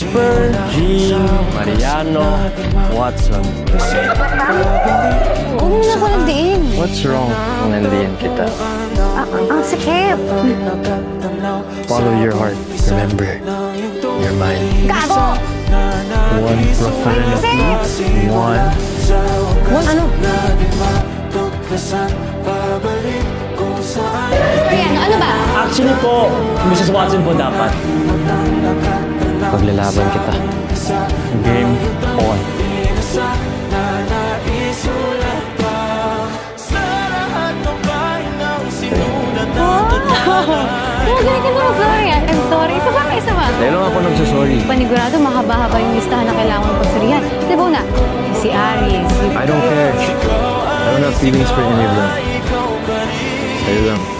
Jasper, Jean, Mariano, Watson. Huwag mo na ako nandiin. What's wrong kung nandiyan kita? Ang sakit. Follow your heart. Remember, you're mine. Gago! One fraternity. One. One ano? Brian, ano ba? Actually po, Mrs. Watson po dapat. Paglalaban kita. Game on. Huwag ka na mag-sorry. I'm sorry. Isa ba? Dahil lang ako nagsasorry. Panigurado, mahaba-haba yung listahan na kailangan pagsurihan. Di ba una? Si Aries. I don't care. I don't have feelings for any of them. Sa'yo lang.